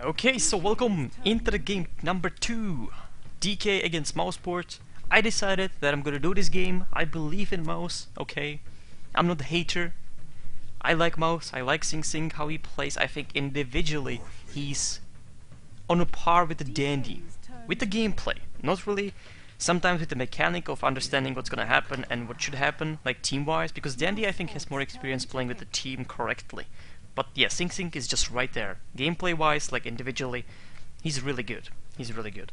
Okay, so welcome into the game number 2. DK against Mousesports. I decided that I'm gonna do this game. I believe in Mous, okay? I'm not a hater. I like Mous, I like Sing how he plays. I think individually he's on a par with the Dandy. With the gameplay. Not really sometimes with the mechanic of understanding what's gonna happen and what should happen, like team-wise, because Dandy I think has more experience playing with the team correctly. But yeah, Sing is just right there. Gameplay-wise, like individually, he's really good. He's really good.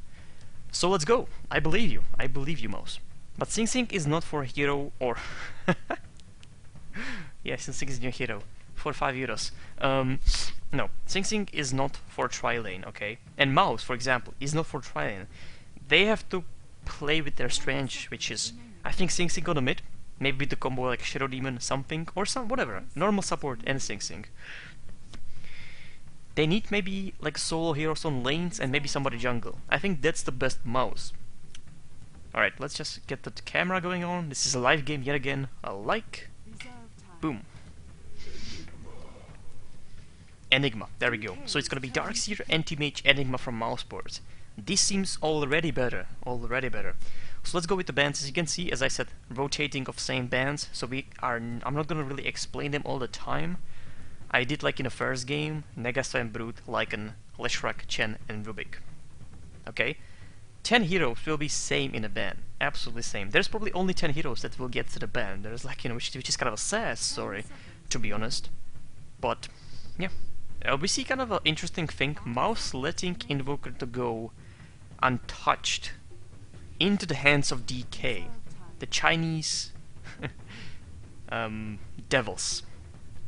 So let's go. I believe you. I believe you, Mous. But Sing is not for a hero or... yeah, Sing is your hero. For 5 euros. No, Sing is not for tri-lane, okay? And Mous, for example, is not for tri-lane. They have to play with their strength, which is... I think Sing on the mid. Maybe with the combo like Shadow Demon something, or some whatever. Normal support and Sing. They need maybe like solo heroes on lanes and maybe somebody jungle. I think that's the best Mous. Alright, let's just get the camera going on. This is a live game yet again. A like. Boom. Enigma, there we go. So it's gonna be Darkseer, Anti-Mage, Enigma from Mousesports. This seems already better. Already better. So let's go with the bands. As you can see, as I said, rotating of same bands. So I'm not gonna really explain them all the time. I did like in the first game, Negasa and Brute, Lycan, Leshrac, Chen, and Rubik. Okay? 10 heroes will be same in a ban. Absolutely same. There's probably only 10 heroes that will get to the ban. There's like, you know, which is kind of a sad story, to be honest. But, yeah. We see kind of an interesting thing. Mous letting Invoker to go untouched into the hands of DK, the Chinese devils.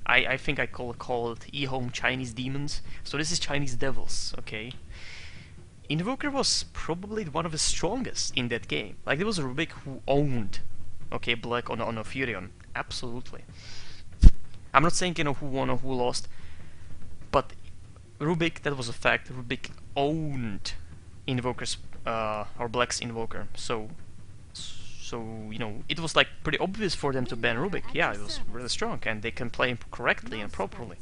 I think I call it e-home Chinese demons. So this is Chinese devils, okay? Invoker was probably one of the strongest in that game. Like there was a Rubik who owned, okay, Black on a Furion. Absolutely. I'm not saying you know who won or who lost, but Rubik, that was a fact. Rubik owned Invoker's or Black's Invoker. So you know, it was like pretty obvious for them to ban Rubik. Yeah, it was really strong and they can play him correctly and properly.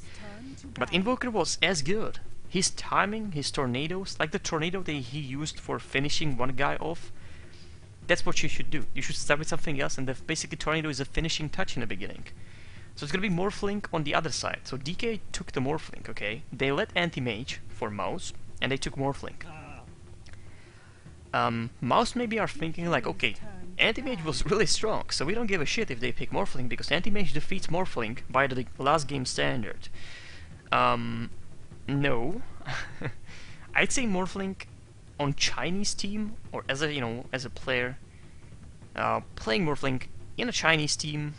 But Invoker was as good. His timing, his tornadoes, like the tornado that he used for finishing one guy off, that's what you should do. You should start with something else, and basically tornado is a finishing touch in the beginning. So it's gonna be Morphlink on the other side. So DK took the Morphlink, okay? They let Anti-Mage for Mous, and they took Morphlink. Mous maybe are thinking like, okay, Anti-Mage was really strong, so we don't give a shit if they pick Morphlink, because Anti-Mage defeats Morphlink by the last game standard. No. I'd say Morphlink on Chinese team, or as a, you know, as a player, playing Morphlink in a Chinese team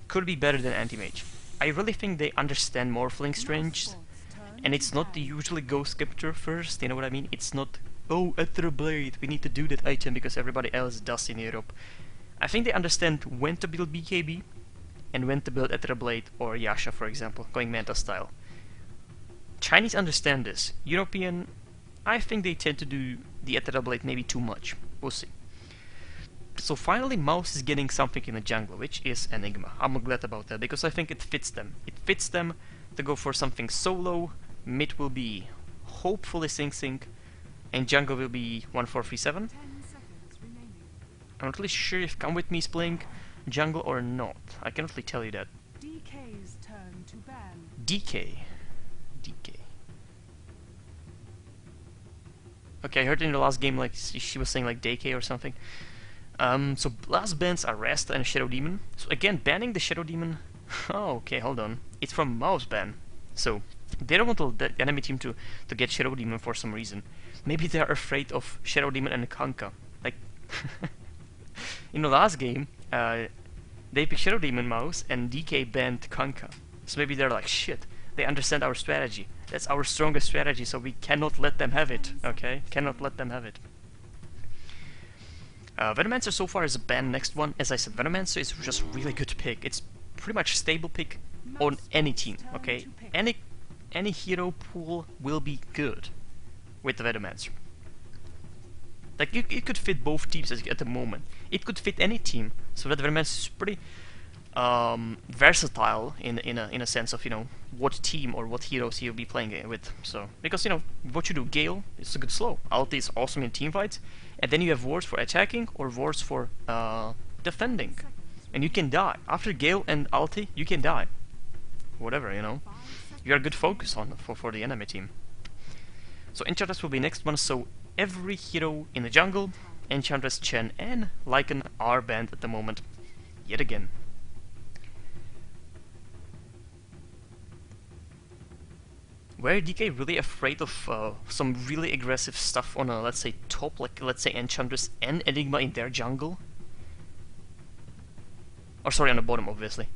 could be better than Anti-Mage. I really think they understand Morphlink's strengths, and it's not the usually go Scepter first, you know what I mean? It's not, oh, Ether Blade, we need to do that item because everybody else does in Europe. I think they understand when to build BKB, and when to build Ether Blade or Yasha, for example, going Manta style. Chinese understand this. European, I think they tend to do the Ether Blade maybe too much. We'll see. So finally Mous is getting something in the jungle, which is Enigma. I'm glad about that, because I think it fits them. It fits them to go for something solo. Mid will be hopefully Sing, and jungle will be 1437. I'm not really sure if Come With Me is playing jungle or not. I cannot really tell you that. DK's turn to ban. DK. Okay, I heard in the last game like she was saying like DK or something. So last bans are Rasta and Shadow Demon. So again, banning the Shadow Demon. Oh, okay, hold on. It's from Mous ban. So they don't want the enemy team to get Shadow Demon for some reason. Maybe they are afraid of Shadow Demon and Kanka. Like in the last game, they picked Shadow Demon Mous and DK banned Kanka. So maybe they're like, shit, they understand our strategy. That's our strongest strategy, so we cannot let them have it, okay? Cannot let them have it. Venomancer so far is a ban. Next one, as I said, Venomancer is just really good pick. It's pretty much stable pick on any team, okay? Any hero pool will be good with the Venomancer. Like, it could fit both teams at the moment. It could fit any team, so that Venomancer is versatile in a sense of, you know, what team or what heroes you'll be playing with. So because, you know, what you do, Gale is a good slow. Ulti is awesome in team fights, and then you have wards for attacking or wards for defending, and you can die after Gale and ulti. You can die. Whatever, you know. You are a good focus on for the enemy team. So Enchantress will be next one. So every hero in the jungle, Enchantress, Chen, and Lycan are banned at the moment. Yet again. Were DK really afraid of some really aggressive stuff on a, let's say, top, like let's say Enchantress and Enigma in their jungle? Or sorry, on the bottom, obviously.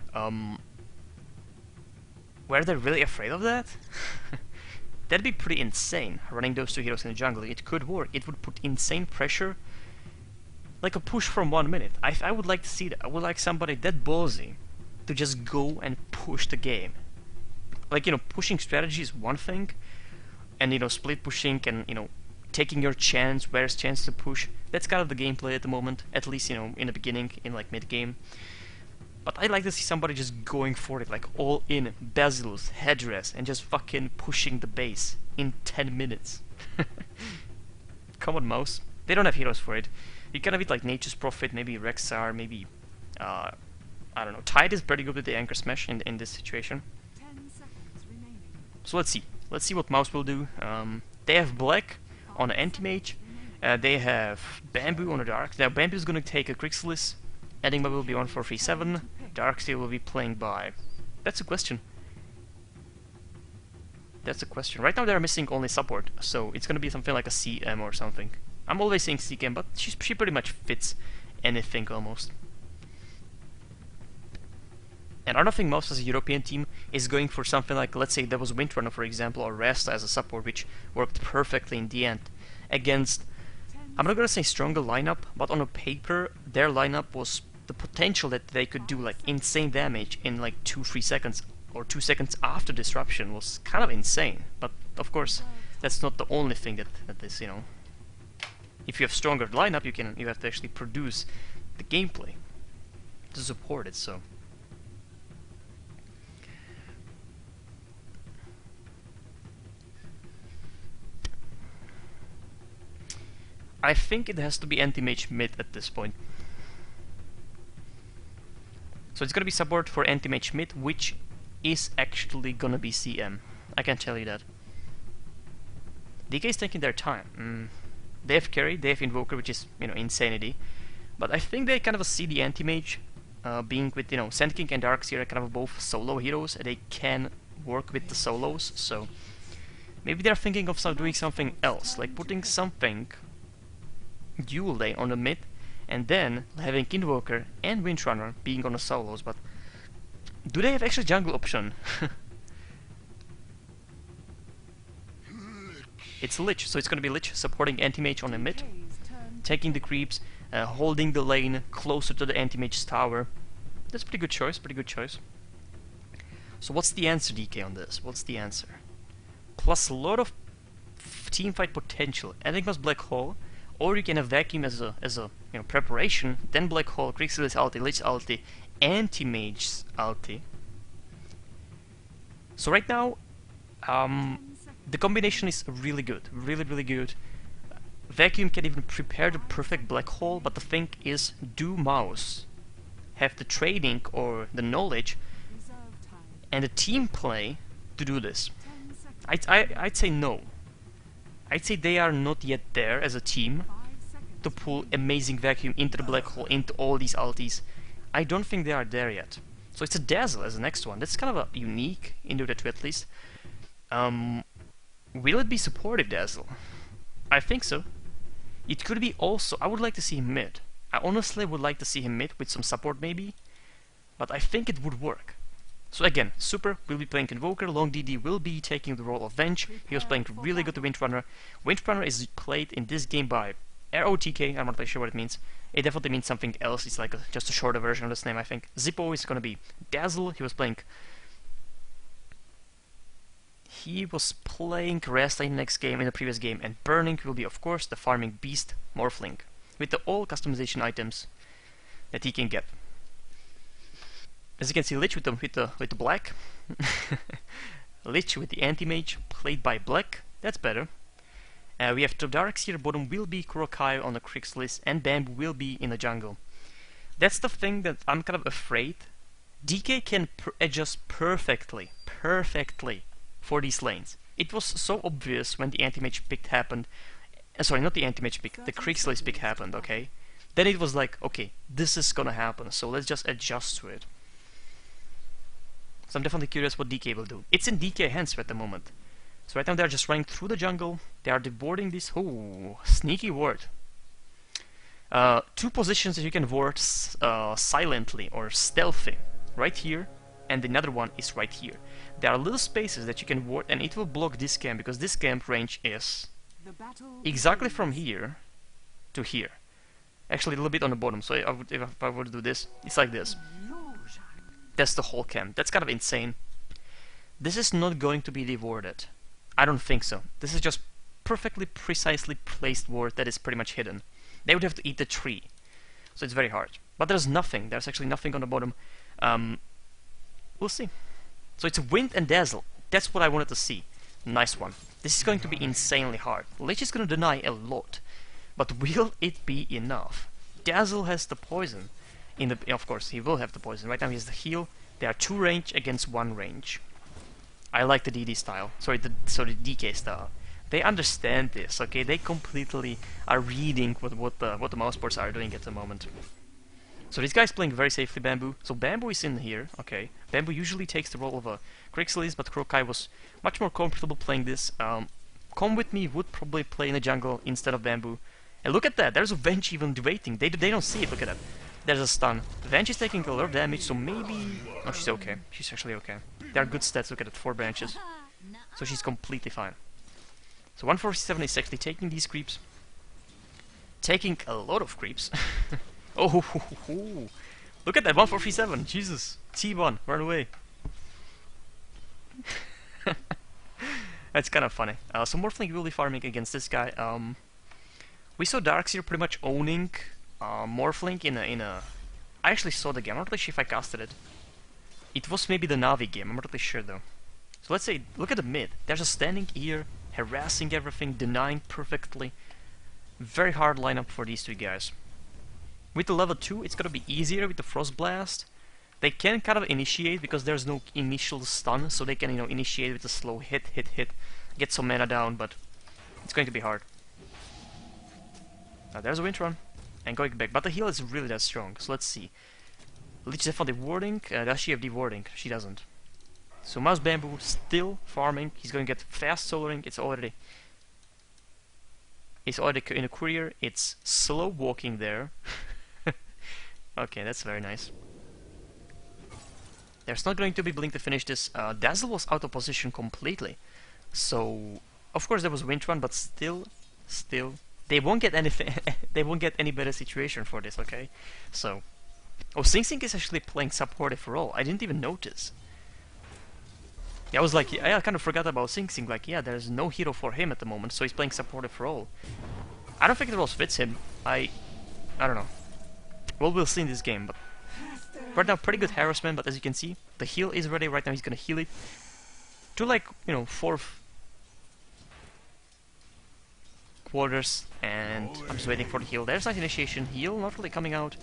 Were they really afraid of that? That'd be pretty insane, running those two heroes in the jungle. It could work. It would put insane pressure. Like a push from 1 minute. I would like to see that. I would like somebody that ballsy to just go and push the game. Like, you know, pushing strategy is one thing, and, you know, split pushing and, you know, taking your chance, where's chance to push. That's kind of the gameplay at the moment, at least, you know, in the beginning, in like mid-game. But I'd like to see somebody just going for it, like all in, Basilius, headdress, and just fucking pushing the base in 10 minutes. Come on, Mous. They don't have heroes for it. You kind of beat like Nature's Prophet, maybe Rexar, maybe, I don't know. Tide is pretty good with the Anchor Smash in this situation. 10 seconds remaining. So let's see. Let's see what Mous will do. They have Black on the Anti-Mage. They have Bamboo on the Dark. Now Bamboo is going to take a Crixalis. Enigma will be on for 3-7. Darksteel will be playing by... That's a question. That's a question. Right now they're missing only support, so it's going to be something like a CM or something. I'm always saying CM, but she pretty much fits anything almost. And I don't think Mous as a European team is going for something like, let's say there was Windrunner for example, or Rasta as a support, which worked perfectly in the end against, I'm not gonna say stronger lineup, but on a paper their lineup was the potential that they could do like insane damage in like 2-3 seconds, or 2 seconds after disruption was kind of insane. But of course that's not the only thing that is, you know, if you have stronger lineup you have to actually produce the gameplay to support it. So I think it has to be anti-mage mid at this point. So it's gonna be support for anti-mage mid, which is actually gonna be CM. I can tell you that. DK is taking their time. They have carry, they have Invoker, which is, you know, insanity. But I think they kind of see the anti-mage being with, you know, Sand King and Darkseer kind of both solo heroes. They can work with the solos, so maybe they're thinking of doing something else, like putting something dual lane on the mid, and then having Invoker and Windrunner being on the solos. But do they have extra jungle option? It's Lich, so it's gonna be Lich supporting anti-mage on the mid, taking the creeps, holding the lane closer to the anti-mage's tower. That's a pretty good choice, pretty good choice. So what's the answer, DK, on this? What's the answer? Plus a lot of teamfight potential. Enigma's Black Hole, or you can have Vacuum as a you know, preparation, then Black Hole, Crixalis ulti, Lich ulti, anti-mage's ulti. So right now, the combination is really good, really good. Vacuum can even prepare the perfect Black Hole, but the thing is, do Mous have the training or the knowledge and the team play to do this? I'd say no. I'd say they are not yet there as a team to pull amazing Vacuum into the Black Hole, into all these ultis. I don't think they are there yet. So it's a Dazzle as the next one. That's kind of a unique in Dota 2 at least. Will it be supportive Dazzle? I think so. It could be also, I would like to see him mid. I honestly would like to see him mid with some support maybe, but I think it would work. So again, Super will be playing Invoker, Long DD will be taking the role of Venge. He was playing really good to Windrunner. Windrunner is played in this game by ROTK, I'm not really sure what it means. It definitely means something else, it's like just a shorter version of this name I think. Zippo is gonna be Dazzle, he was playing Rasta in the next game, in the previous game, and Burning will be of course the farming beast Morphling, with the all customization items that he can get. As you can see, Lich with the black. Lich with the anti-mage, played by black. That's better. We have Darks here, bottom will be Kurokai on the Crixlis, and Bamboo will be in the jungle. That's the thing that I'm kind of afraid. DK can adjust perfectly for these lanes. It was so obvious when the anti-mage pick happened. Sorry, not the anti-mage pick, the Crixlis pick happened, okay? Then it was like, okay, this is gonna happen, so let's just adjust to it. So I'm definitely curious what DK will do. It's in DK hands at the moment. So right now they're just running through the jungle. They are deboarding this. Oh, sneaky ward. Two positions that you can ward silently or stealthy. Right here, and another one is right here. There are little spaces that you can ward, and it will block this camp, because this camp range is exactly from here to here. Actually, a little bit on the bottom, so if I were to do this, it's like this. That's the whole camp. That's kind of insane. This is not going to be dewarded. I don't think so. This is just perfectly precisely placed ward that is pretty much hidden. They would have to eat the tree, so it's very hard. But there's nothing. There's actually nothing on the bottom. We'll see. So it's Wind and Dazzle. That's what I wanted to see. Nice one. This is going to be insanely hard. Lich is going to deny a lot. But will it be enough? Dazzle has the poison. Of course, he will have the poison. Right now he has the heal. There are 2 range against 1 range. I like the DD style. Sorry, the DK style. They understand this, okay? They completely are reading what the Mousesports are doing at the moment. So this guy's playing very safely Bamboo. So Bamboo is in here, okay. Bamboo usually takes the role of a Crixlis, but Kurokai was much more comfortable playing this. Come With Me would probably play in the jungle instead of Bamboo. And look at that, there's a Venge even waiting. They don't see it, look at that. There's a stun. Venge is taking a lot of damage, so maybe... Oh, she's okay. She's actually okay. There are good stats, look at it, 4 branches. So she's completely fine. So 147 is actually taking these creeps. Taking a lot of creeps. Oh, look at that, 147, Jesus. T1, run away. That's kind of funny. So Morphling will be farming against this guy. We saw Darkseer pretty much owning Morphling in a... I actually saw the game, I'm not really sure if I casted it. It was maybe the Navi game, I'm not really sure though. So let's say, look at the mid. There's a standing here, harassing everything, denying perfectly. Very hard lineup for these 2 guys. With the level 2, it's gonna be easier with the Frost Blast. They can kind of initiate because there's no initial stun, so they can, you know, initiate with a slow hit, get some mana down, but it's going to be hard. Now there's a Wind Run, and going back, but the heal is really that strong, so let's see. Lich definitely warding, does she have dewarding? She doesn't. So Mouse Bamboo still farming, he's going to get fast soloing, it's already in a courier, it's slow walking there. Okay, that's very nice. There's not going to be blink to finish this. Dazzle was out of position completely. So, of course there was Wind Run, but still, they won't get anything. They won't get any better situation for this. Okay, so, oh, Sing Sing is actually playing supportive role. I didn't even notice. Yeah, I was like, I kind of forgot about Sing Sing. Like, yeah, there's no hero for him at the moment, so he's playing supportive role. I don't think the role fits him. I don't know. Well, we'll see in this game, but right now pretty good harassment, but as you can see, the heal is ready. Right now he's gonna heal it to, like, you know, 4th quarters, and I'm just waiting for the heal. There's nice initiation. Heal not really coming out.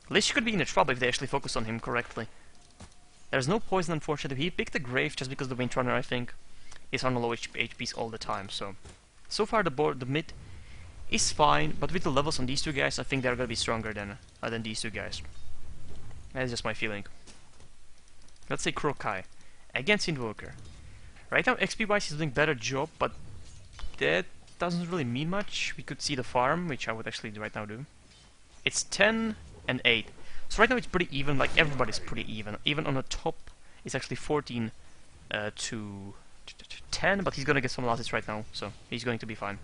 Lich could be in a trouble if they actually focus on him correctly. There's no poison, unfortunately. He picked the Grave just because the Windrunner, I think, is on low HPs all the time. So far the mid is fine, but with the levels on these 2 guys, I think they're gonna be stronger than these 2 guys. That's just my feeling. Let's say Kurokai against Invoker. Right now, XP-wise, he's doing better job, but that doesn't really mean much. We could see the farm, which I would actually right now do. It's 10 and 8. So right now it's pretty even, like everybody's pretty even. Even on the top, it's actually 14 to 10, but he's gonna get some losses right now, so he's going to be fine.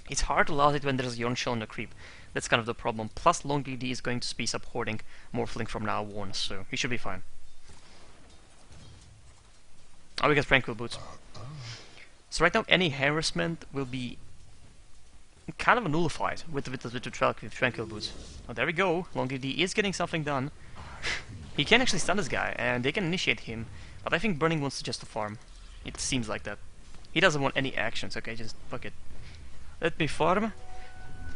It's hard to lose it when there's Yon Shell in the creep. That's kind of the problem. Plus, Long DD is going to be supporting Morphling from now on, so he should be fine. Oh, we got Tranquil Boots. So right now, any harassment will be kind of nullified with the Tranquil Boots. Oh, there we go. Long DD is getting something done. He can actually stun this guy, and they can initiate him. But I think Burning wants to just farm. It seems like that. He doesn't want any actions, okay, just fuck it. Let me farm.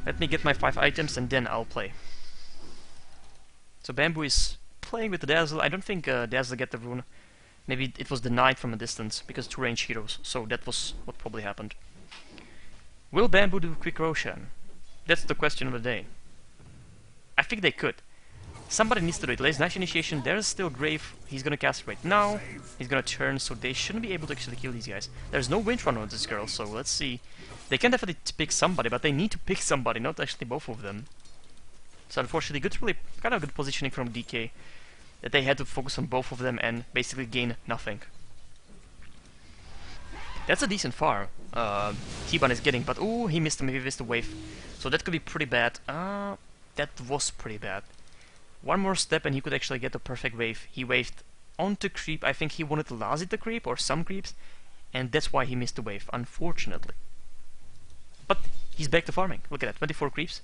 Let me get my 5 items, and then I'll play. So Bamboo is playing with the Dazzle. I don't think Dazzle get the rune. Maybe it was denied from a distance, because 2 range heroes. So that was what probably happened. Will Bamboo do quick Roshan? That's the question of the day. I think they could. Somebody needs to do it. There's nice initiation. There's still Grave. He's gonna cast right now. He's gonna turn, so they shouldn't be able to actually kill these guys. There's no wind run on this girl, so let's see. They can definitely pick somebody, but they need to pick somebody, not actually both of them. So unfortunately, really kind of good positioning from DK. That they had to focus on both of them and basically gain nothing. That's a decent farm. T-Ban is getting, but ooh, he missed the wave. So that could be pretty bad. That was pretty bad. One more step and he could actually get the perfect wave. He waved onto creep. I think he wanted to last it the creep or some creeps, and that's why he missed the wave, unfortunately. But he's back to farming. Look at that, 24 creeps.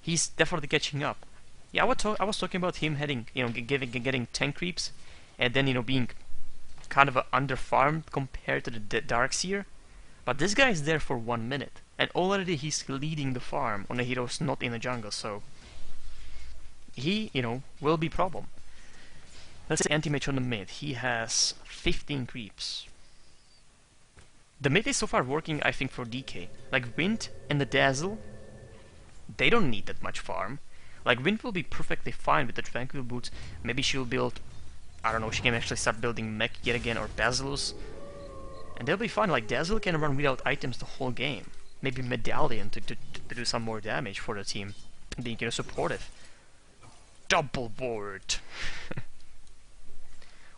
He's definitely catching up. Yeah, I was talking about him heading, getting 10 creeps, and then being kind of under-farmed compared to the Darkseer. But this guy is there for 1 minute, and already he's leading the farm on the heroes not in the jungle, so he, will be problem. Let's say anti-mage on the mid. He has 15 creeps. The mid is so far working, I think, for DK. Like Wind and the Dazzle, they don't need that much farm. Like Wind will be perfectly fine with the Tranquil Boots. Maybe she'll build, I don't know, she can actually start building Mech yet again or Basilius. And they'll be fine. Like Dazzle can run without items the whole game. Maybe Medallion to do some more damage for the team. Being, supportive. Double board.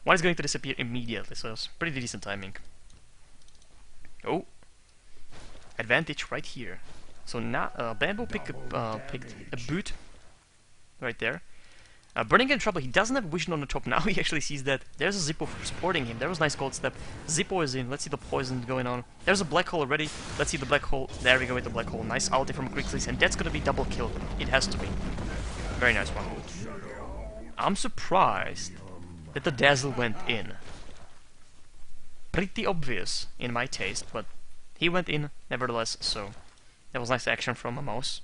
One is going to disappear immediately, so it's pretty decent timing. Oh, advantage right here. So now Bamboo picked a boot right there. Burning in trouble. He doesn't have vision on the top now. He actually sees that there's a Zippo supporting him. There was a nice gold step. Zippo is in. Let's see the poison going on. There's a black hole already. Let's see the black hole. There we go with the black hole. Nice ulti from Grixis, and that's gonna be double kill. It has to be. Very nice one. I'm surprised that the Dazzle went in. Pretty obvious in my taste, but he went in nevertheless, so that was nice action from a Mous.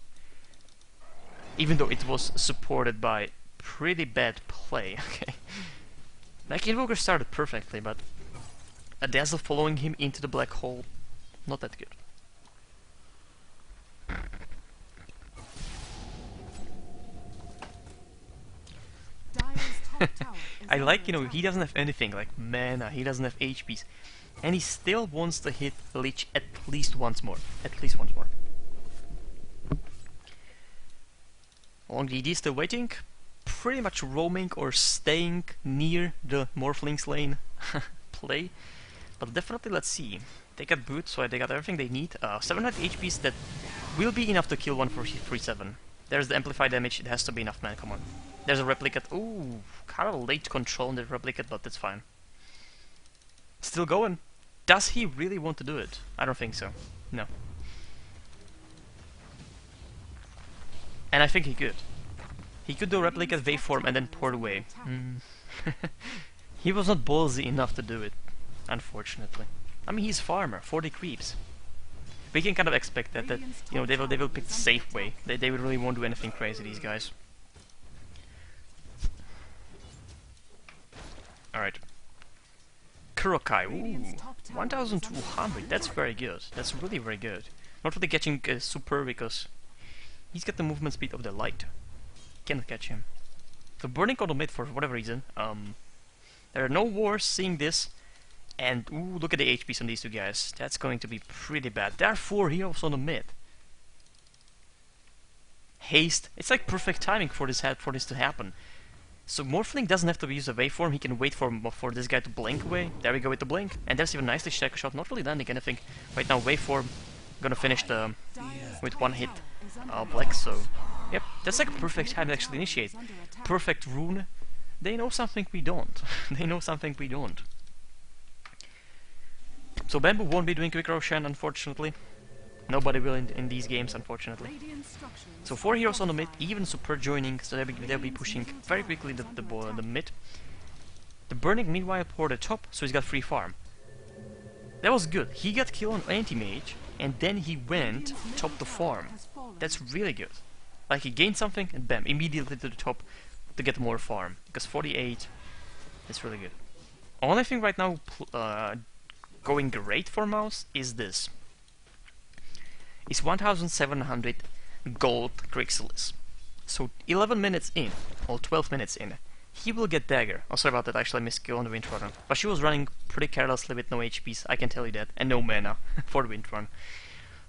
Even though it was supported by pretty bad play, okay. Like Invoker started perfectly, but a Dazzle following him into the black hole, not that good. I like, he doesn't have anything like mana, he doesn't have HPs, and he still wants to hit Lich at least once more. At least once more. Along the DD still waiting, pretty much roaming or staying near the Morphlings lane play, but definitely let's see. They got boots, so they got everything they need. 700 HPs that will be enough to kill one for 3-7. There's the amplified damage, it has to be enough, man, come on. There's a replicate. Ooh, kind of a late control on the replicate, but that's fine. Still going. Does he really want to do it? I don't think so. No. And I think he could. He could do replicate waveform and then port away. He was not ballsy enough to do it, unfortunately. I mean, he's farmer, 40 creeps. We can kind of expect that they will pick the safe way. They really won't do anything crazy, these guys. Alright. Kurokai, ooh, 1200, that's very good. That's really very good. Not really catching Super because he's got the movement speed of the light. Cannot catch him. So burning on the mid for whatever reason. There are no wars seeing this. And ooh, look at the HPs on these two guys. That's going to be pretty bad. There are 4 heroes on the mid. Haste. It's like perfect timing for this to happen. So Morphling doesn't have to use a waveform, he can wait for this guy to blink away. There we go with the blink. And there's even nicely Shadow Shot, not really landing anything. Right now waveform, gonna finish with 1 hit black, so yep, that's like a perfect time to actually initiate. Perfect rune. They know something we don't. They know something we don't. So Bamboo won't be doing quick Roshan, unfortunately. Nobody will in these games, unfortunately. Radiant structures So 4 heroes on the mid, fortified. even super joining, so they'll be pushing very quickly the mid. The Burning meanwhile poured the top, so he's got free farm. That was good. He got killed on anti-mage, and then he went top the farm. That's really good. Like he gained something, and bam, immediately to the top to get more farm. Because 48, that's really good. Only thing right now going great for Mous is this. It's 1700 gold Crixalis. So 11 minutes in, or 12 minutes in, he will get dagger. Oh, sorry about that, actually I missed kill on the wind run. But she was running pretty carelessly with no HPs, I can tell you that, and no mana for the wind run.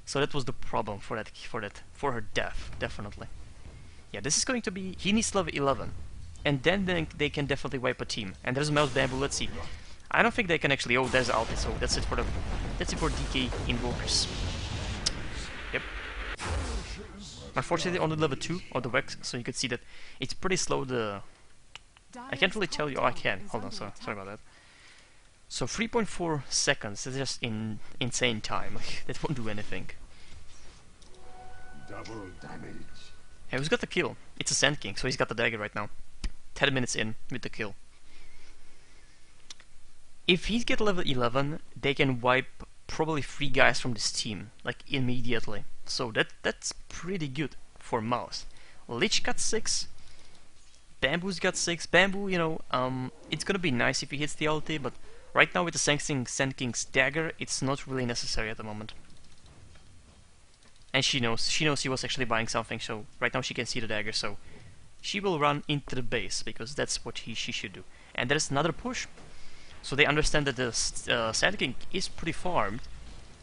So that was the problem for her death, definitely. Yeah, this is going to be, he needs level 11. And then they can definitely wipe a team. And there's Mouse Bamboo, let's see. I don't think they can actually, oh there's ulti, so that's it for DK invokers. Yep. Unfortunately on the level 2 of the Vex, so you could see that it's pretty slow. I can't really tell you, oh I can, hold on, sorry about that. So 3.4 seconds is just insane time, that won't do anything. Double damage. Hey, who's got the kill? It's a Sand King, so he's got the dagger right now. 10 minutes in with the kill. If he get level 11, they can wipe probably 3 guys from this team, like immediately. So that's pretty good for Mous. Lich got 6. Bamboo's got 6. Bamboo, you know, it's gonna be nice if he hits the ulti, but right now with the Sand King's dagger, it's not really necessary at the moment. And she knows he was actually buying something, so right now she can see the dagger, so she will run into the base, because that's what she should do. And there's another push. So they understand that the Sand King is pretty farmed,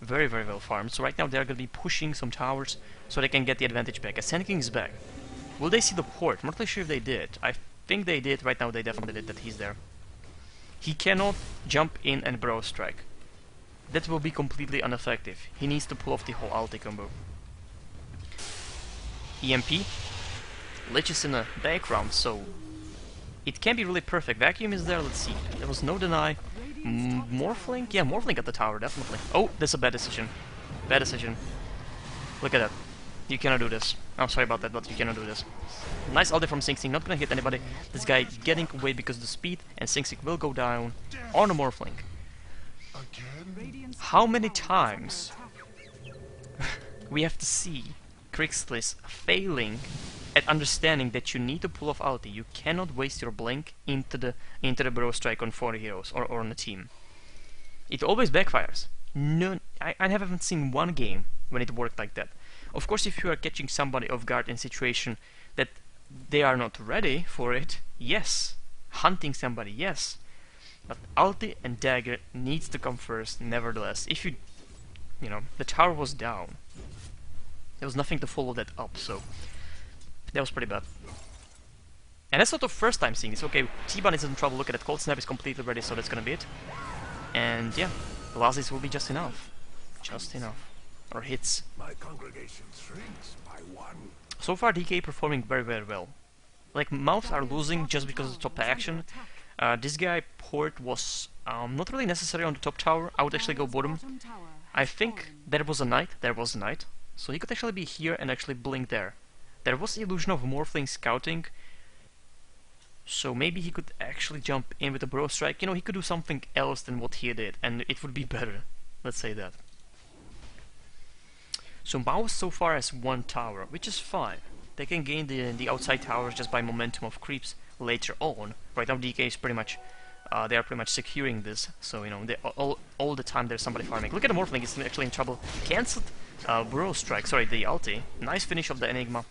very well farmed. So right now they're gonna be pushing some towers so they can get the advantage back. As Sand King is back. Will they see the port? I'm not really sure if they did. I think they did. Right now they definitely did, that he's there. He cannot jump in and bro strike. That will be completely ineffective. He needs to pull off the whole ulti combo. EMP. Lich is in the background, so it can be really perfect. Vacuum is there, let's see. There was no deny. Morphling? Yeah, Morphling at the tower, definitely. Oh, that's a bad decision. Bad decision. Look at that. You cannot do this. I'm sorry about that, but you cannot do this. Nice ulti from Sing Sing, not gonna hit anybody. This guy getting away because of the speed, and Sing Sing will go down on a Morphling. How many times we have to see Crixalis failing at understanding that you need to pull off ulti? You cannot waste your blink into the bro strike on 4 heroes or on a team. It always backfires. No, I haven't seen one game when it worked like that. Of course, if you are catching somebody off guard in a situation that they are not ready for it, yes. Hunting somebody, yes. But ulti and dagger needs to come first, nevertheless. If you know, the tower was down. There was nothing to follow that up, so that was pretty bad. And that's not the first time seeing this. Okay, T-Ban is in trouble. Look at that. Cold Snap is completely ready, so that's gonna be it. And yeah, Lazis will be just enough. Just enough. Or hits. My congregation shrinks by 1. So far, DK performing very well. Like, Mous are losing just because of the top action. This guy, Port, was not really necessary on the top tower. I would actually go bottom. I think there was a knight. So he could actually be here and actually blink there. There was the illusion of Morphling scouting. So maybe he could actually jump in with a bro strike. You know, he could do something else than what he did, and it would be better. Let's say that. So Mous so far has 1 tower, which is fine. They can gain the outside towers just by momentum of creeps later on. Right now DK is pretty much, they are pretty much securing this. So, you know, all the time there's somebody farming. Look at the Morphling, he's actually in trouble. Cancelled bro strike, sorry, the ulti. Nice finish of the Enigma.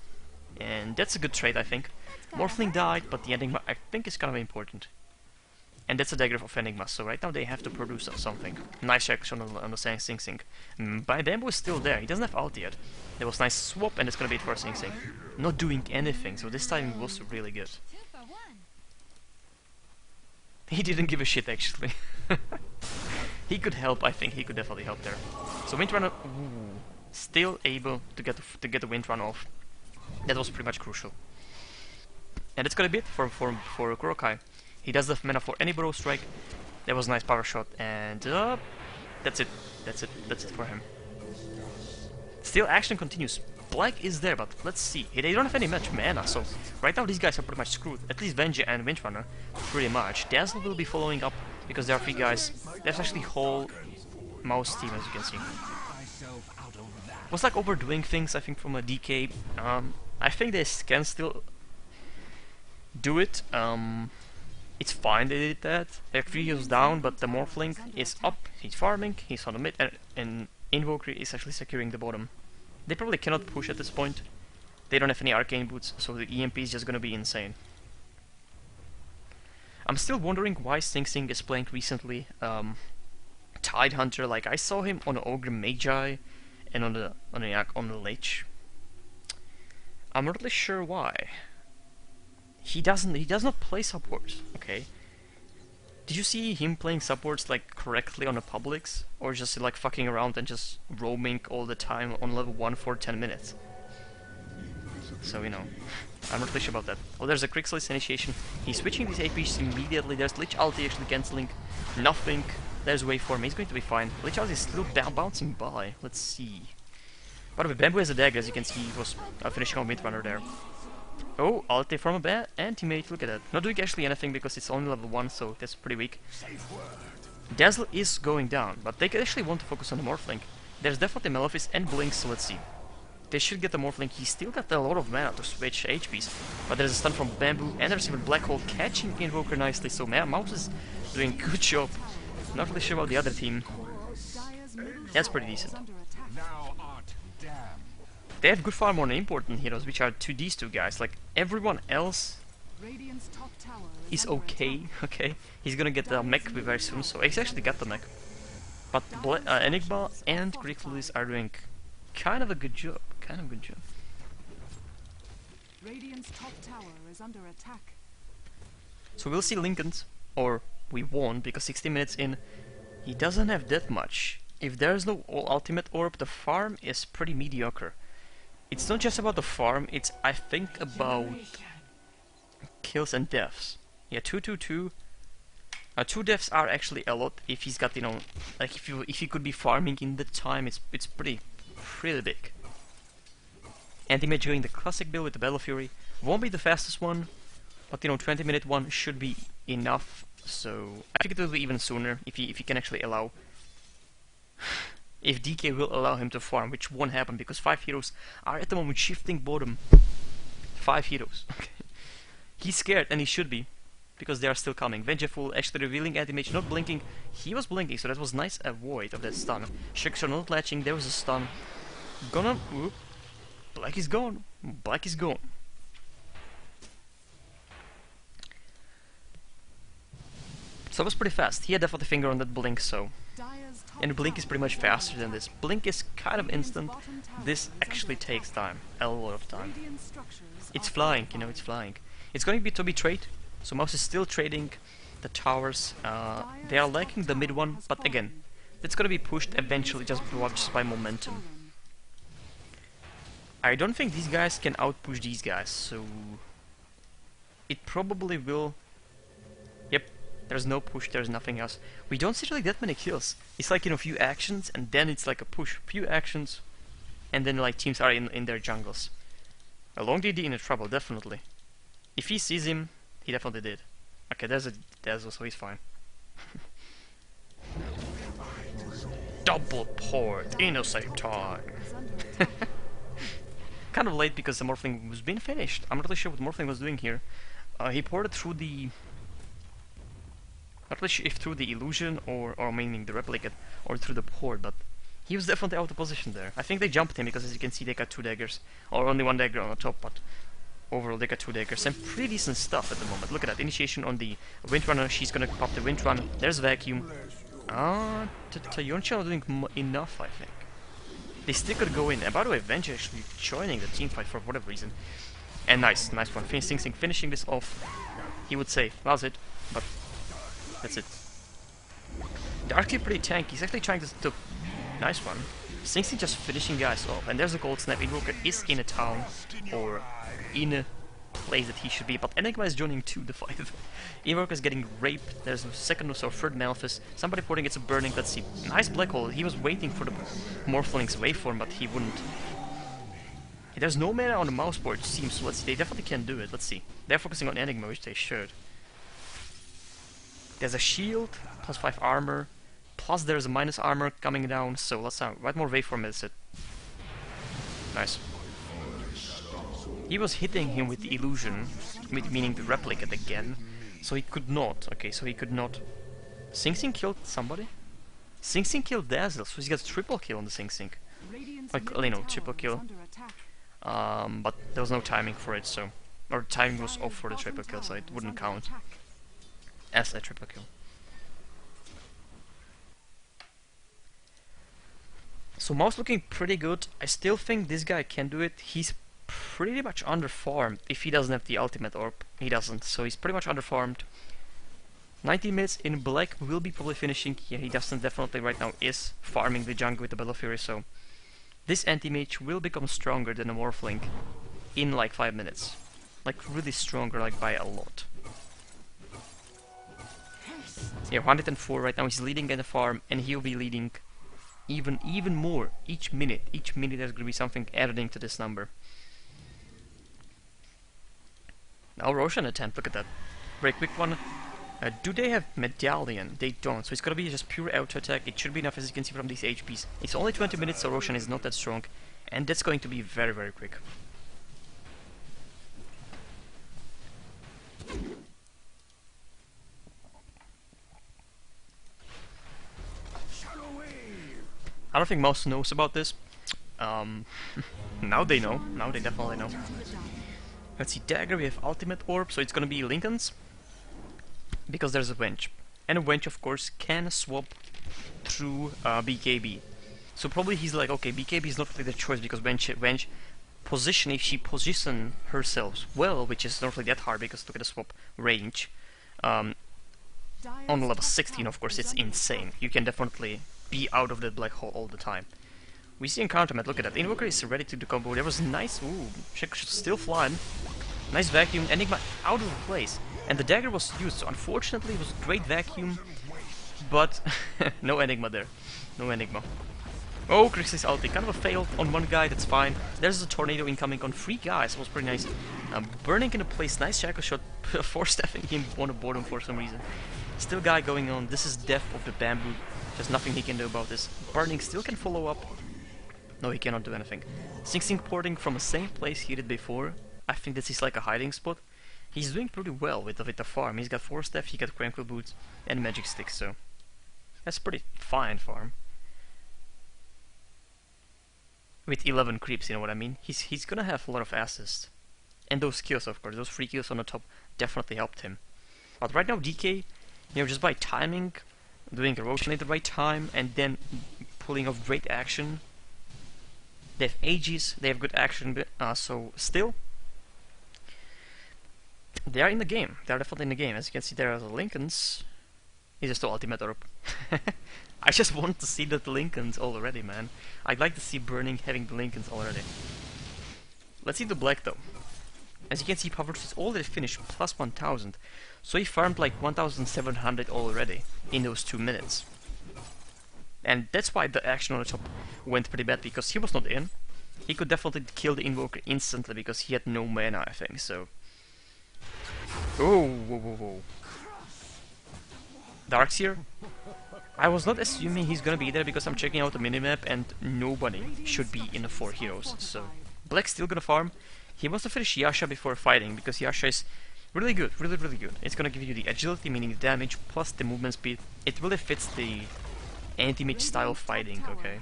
And that's a good trade, I think. Morphling died, but the Enigma I think is kind of important. And that's a dagger of Enigma, so right now they have to produce something. Nice check on the Sing Sing. But Bamboo is still there, he doesn't have ulti yet. There was nice swap, and it's gonna be it for Sing Sing. Not doing anything, so this time was really good. He didn't give a shit, actually. He could help, I think he could definitely help there. So Windrunner, still able to get the Windrun off. That was pretty much crucial. And that's gonna be it for Kurokai. He does have mana for any bro strike. That was a nice power shot, and that's it. That's it for him. Still, action continues. Black is there, but let's see. They don't have any much mana, so right now these guys are pretty much screwed. At least Venji and Windrunner, pretty much. Dazzle will be following up because there are 3 guys. There's actually whole Mouse team, as you can see. Was like overdoing things, I think, from a DK. I think they can still do it. It's fine they did that. They're 3 heals down, but the Morphling is up. He's farming. He's on the mid, and Invoker is actually securing the bottom. They probably cannot push at this point. They don't have any arcane boots, so the EMP is just gonna be insane. I'm still wondering why Sing Sing is playing recently Tide Hunter. Like, I saw him on Ogre Magi and on the Lich. I'm not really sure why. He does not play supports, okay? Did you see him playing supports like correctly on the publics, or just like fucking around and just roaming all the time on level 1 for 10 minutes? So, you know, I'm not really sure about that. Oh, there's a Crixlis initiation. He's switching these APs immediately. There's Lich ulti actually cancelling. Nothing. There's waveform. He's going to be fine. Lich ulti is still bouncing by. Let's see. By the way, Bamboo has a dagger, as you can see. He was finishing on Windrunner there. Oh, ulti from a bad anti-mate, look at that. Not doing actually anything because it's only level 1, so that's pretty weak. Dazzle is going down, but they actually want to focus on the Morphling. There's definitely Malefice and Blink, so let's see. They should get the Morphling. He's still got a lot of mana to switch HPs, but there's a stun from Bamboo, and there's even Black Hole catching Invoker nicely, so Mouse is doing a good job. Not really sure about the other team. That's pretty decent. They have good farm on important heroes, which are these 2 guys. Like, everyone else is okay, okay? He's gonna get the mech very soon, so he's actually got the mech. But Enigma and Greek Lilies are doing kind of a good job. Radiant's top tower is under attack. So we'll see Lincoln's, or we won't, because 60 minutes in, he doesn't have that much. If there's no ultimate orb, the farm is pretty mediocre. It's not just about the farm, it's, I think, about kills and deaths. Yeah, 2-2-2. 2 deaths are actually a lot if he's got, you know, like if he could be farming in the time, it's pretty big. Anti-mage doing the classic build with the Battle Fury. Won't be the fastest one, but you know, 20-minute one should be enough. So I think it will be even sooner if he can actually allow. If DK will allow him to farm, which won't happen because 5 heroes are at the moment shifting bottom. 5 heroes. He's scared, and he should be, because they are still coming. Vengeful actually revealing anti-mage, not blinking. He was blinking, so that was nice avoid of that stun. Shakes are not latching, there was a stun. Gonna... Whoop. Black is gone. Black is gone. So it was pretty fast. He had definitely finger on that blink, so... And Blink is pretty much faster than this. Blink is kind of instant. This actually takes time. A lot of time. It's flying, you know, it's flying. It's going to be trade. So Mouse is still trading the towers. They are lacking the mid one, but again, it's going to be pushed eventually just by momentum. I don't think these guys can outpush these guys, so... It probably will... Yep. There's no push, there's nothing else. We don't see really that many kills. It's like, you know, few actions, and then it's like a push. Few actions, and then like teams are in their jungles. A long DD in trouble, definitely. If he sees him, he definitely did. Okay, there's so he's fine. Double port in the same time. Kind of late because the Morphling was being finished. I'm not really sure what Morphling was doing here. He ported through the... Not really sure if through the illusion or meaning the replicate or through the port, but he was definitely out of position there. I think they jumped him because, as you can see, they got 2 daggers, or only 1 dagger on the top, but overall they got 2 daggers and pretty decent stuff at the moment. Look at that initiation on the Windrunner. She's gonna pop the Windrunner. There's vacuum. Yoncha are doing enough, I think. They still could go in. And by the way, Venge actually joining the team fight for whatever reason. And nice one. Finishing this off. He would say, that was it, but. That's it. Darky pretty tanky. He's actually trying to... Nice one. Sing Sing just finishing guys off. And there's a Gold Snap. Invoker is in a town. Or in place that he should be, but Enigma is joining too the fight. Invoker is getting raped, there's a second or third Malphus, somebody reporting it's a burning, let's see. Nice Black Hole, he was waiting for the Morphling's waveform, but he wouldn't. There's no mana on the Mousesports team, so let's see, they definitely can do it, let's see. They're focusing on Enigma, which they should. There's a shield, plus 5 armor, plus there's a minus armor coming down, so let's what more waveform is it? Nice. He was hitting him with the illusion, meaning the replicate again, so he could not. Okay, so he could not. Sing Sing killed somebody? Sing Sing killed Dazzle, so he's got triple kill on the Sing Sing. Like, you know, triple kill. But there was no timing for it, so... Or timing was off for the triple kill, so it wouldn't count as a triple kill. So Mouse looking pretty good. I still think this guy can do it. He's pretty much underfarmed if he doesn't have the ultimate orb. He doesn't, so he's pretty much underfarmed. 90 minutes in black will be probably finishing. Yeah, he doesn't definitely right now is farming the jungle with the Battle Fury, so this anti-mage will become stronger than a Morphling in like 5 minutes. Like really stronger, like by a lot. Yeah, 104 right now, he's leading in the farm, and he'll be leading even more each minute. Each minute there's gonna be something adding to this number. Now Roshan attempt, look at that. Very quick one. Do they have Medallion? They don't, so it's gonna be just pure auto attack. It should be enough, as you can see from these HPs. It's only 20 minutes, so Roshan is not that strong, and that's going to be very, very quick. I don't think Mouse knows about this. Now they know. Now they definitely know. Let's see, Dagger, we have Ultimate Orb, so it's gonna be Lincoln's. Because there's a Wench. And a Wench, of course, can swap through BKB. So probably he's like, okay, BKB is not really the choice, because Wench position, if she position herself well, which is not really that hard, because look at the swap range. On level 16, of course, it's insane. You can definitely be out of that black hole all the time. We see Encounterment, look at that. Invoker is ready to do combo. There was nice, ooh, check, still flying. Nice vacuum, Enigma out of place. And the dagger was used, so unfortunately it was a great vacuum, but no Enigma there. No Enigma. Oh, Crix's ulti, kind of a fail on one guy, that's fine. There's a tornado incoming on 3 guys, it was pretty nice. Burning in a place, nice shackle shot, force-staffing him on the bottom for some reason. Still guy going on, this is death of the bamboo. There's nothing he can do about this. Burning still can follow up. No, he cannot do anything. Sing Sing porting from the same place he did before. I think this is like a hiding spot. He's doing pretty well with the farm. He's got 4 staff, he got Crankle Boots and Magic Sticks, so that's pretty fine farm. With 11 creeps, you know what I mean? He's gonna have a lot of assists. And those kills, of course, those 3 kills on the top definitely helped him. But right now DK, you know, just by timing, doing a Roshan at the right time, and then pulling off great action. They have Aegis, they have good action, so still, they are in the game. They are definitely in the game. As you can see, there are the Lincolns. Is just the ultimate orb. I just want to see the Lincolns already, man. I'd like to see Burning having the Lincolns already. Let's see the black though. As you can see, Power is already finished, plus 1000. So he farmed like 1700 already in those 2 minutes. And that's why the action on the top went pretty bad, because he was not in. He could definitely kill the Invoker instantly, because he had no mana, I think, so... Oh, whoa, whoa, whoa. Darkseer? I was not assuming he's gonna be there, because I'm checking out the minimap, and nobody should be in the 4 heroes, so... Black's still gonna farm. He wants to finish Yasha before fighting, because Yasha is really good, really, really good. It's gonna give you the agility, meaning the damage, plus the movement speed. It really fits the anti-mage style fighting, okay?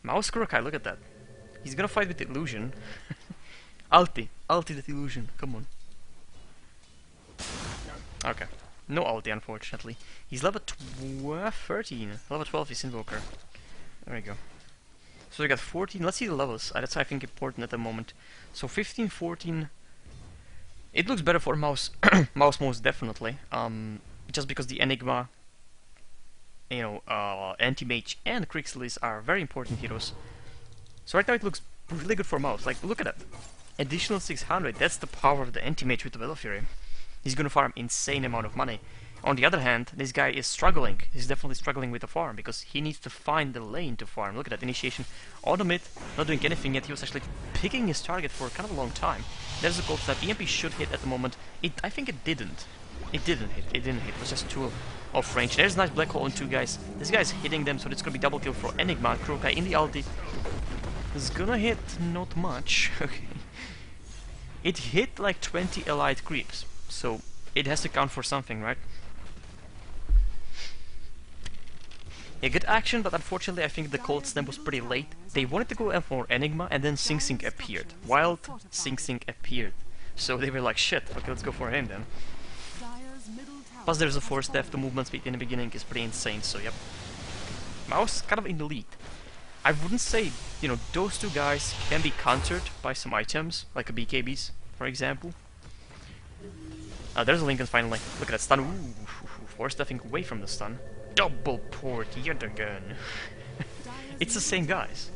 Mouse Kurokai, look at that. He's gonna fight with the illusion. Ulti that illusion, come on. Okay. No ulti, unfortunately. He's level 13. Level 12 is Invoker. There we go. So we got 14. Let's see the levels. That's, I think, important at the moment. So 15, 14. It looks better for Mouse. Mouse most definitely. Just because the Enigma Anti-Mage and Crixlis are very important heroes. So right now it looks really good for Mous. Like, look at that. Additional 600, that's the power of the Anti-Mage with the Battle Fury. He's gonna farm insane amount of money. On the other hand, this guy is struggling. He's definitely struggling with the farm because he needs to find the lane to farm. Look at that initiation on the mid, not doing anything yet. He was actually picking his target for kind of a long time. There's a cold snap. EMP should hit at the moment. I think it didn't. It didn't hit. It didn't hit. It was just too off range. There's a nice black hole on two guys. This guy's hitting them, so it's gonna be double kill for Enigma. Kurokai in the ulti is gonna hit not much. Okay. It hit like 20 allied creeps, so it has to count for something, right? Yeah, good action, but unfortunately I think the cold snap was pretty late. They wanted to go for Enigma, and then Sing Sing appeared. Wild Sing Sing appeared. So they were like, shit, okay, let's go for him then. Plus there's a force death, the movement speed in the beginning is pretty insane, so yep. Mous kind of in the lead. I wouldn't say, those two guys can be countered by some items, like a BKBs, for example. There's a Lincoln finally. Look at that stun. Ooh, force deathing away from the stun. Double port yet again. It's the same guys.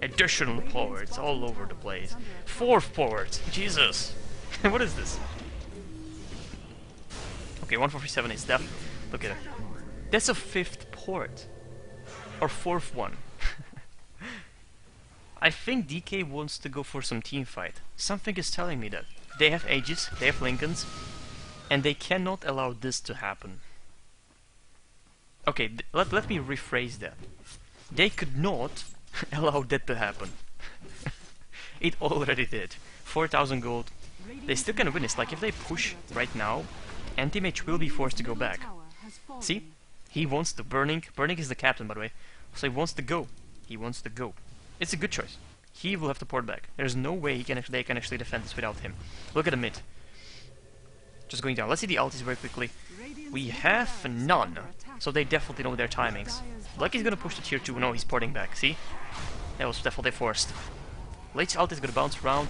Additional ports all over the place. 4 ports. Jesus. What is this? Okay, 147 is death. Look at it. That's a 5th port. Or 4th one. I think DK wants to go for some team fight. Something is telling me that. They have Aegis, they have Lincolns, and they cannot allow this to happen. Okay, let me rephrase that. They could not allow that to happen. It already did. 4,000 gold. They still can win this. Like, if they push right now, Anti-Mage will be forced to go back. See? He wants to. Burning is the captain, by the way. So he wants to go. He wants to go. It's a good choice. He will have to port back. There's no way they can actually defend this without him. Look at the mid. Just going down. Let's see the ultis very quickly. We have none. So they definitely know their timings. Lucky's gonna push to tier 2. No, he's porting back. See? That was definitely forced. Late's ult is gonna bounce around.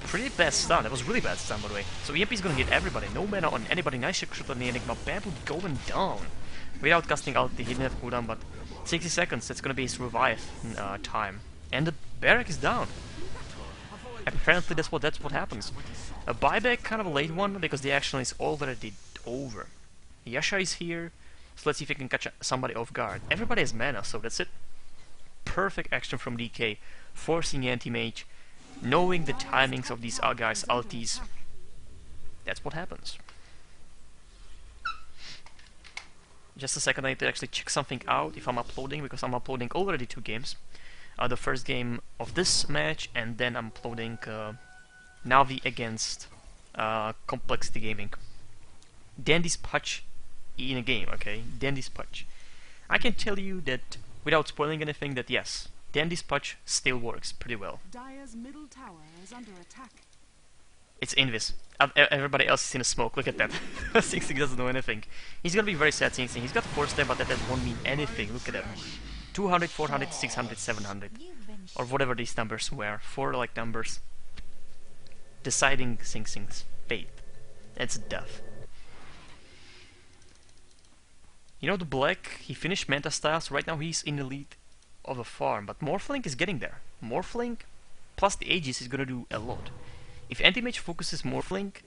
Pretty bad stun. That was really bad stun, by the way. So EMP's gonna hit everybody. No mana on anybody. Nice shot on the Enigma. Bamboo going down. Without casting ulti, he didn't have cooldown, but 60 seconds, that's gonna be his revive time. And the barrack is down. Apparently that's what happens. A buyback, kind of a late one, because the action is already over. Yasha is here, so let's see if we can catch somebody off guard. Everybody has mana, so that's it. Perfect action from DK, forcing Anti-Mage, knowing the timings of these guys' ultis. That's what happens. Just a second, I need to actually check something out if I'm uploading, because I'm uploading already 2 games. The first game of this match, and then I'm uploading Navi against Complexity Gaming. Dandy's Putch in a game, okay? Dandy's Putch. I can tell you that, without spoiling anything, that yes, Dandy's Putch still works pretty well. Dire's middle tower is under attack. It's Invis. Everybody else is in a smoke, look at that. Sing Sing doesn't know anything. He's gonna be very sad, Sing Sing. He's got 4 step, but that won't mean anything, look at that. 200, 400, 600, 700. Or whatever these numbers were. 4 like numbers. Deciding Sing Sing's fate. It's death. The black, he finished Manta Style, so right now he's in the lead of a farm. But Morphlink is getting there. Morphlink plus the Aegis is gonna do a lot. If Anti-Mage focuses Morphlink,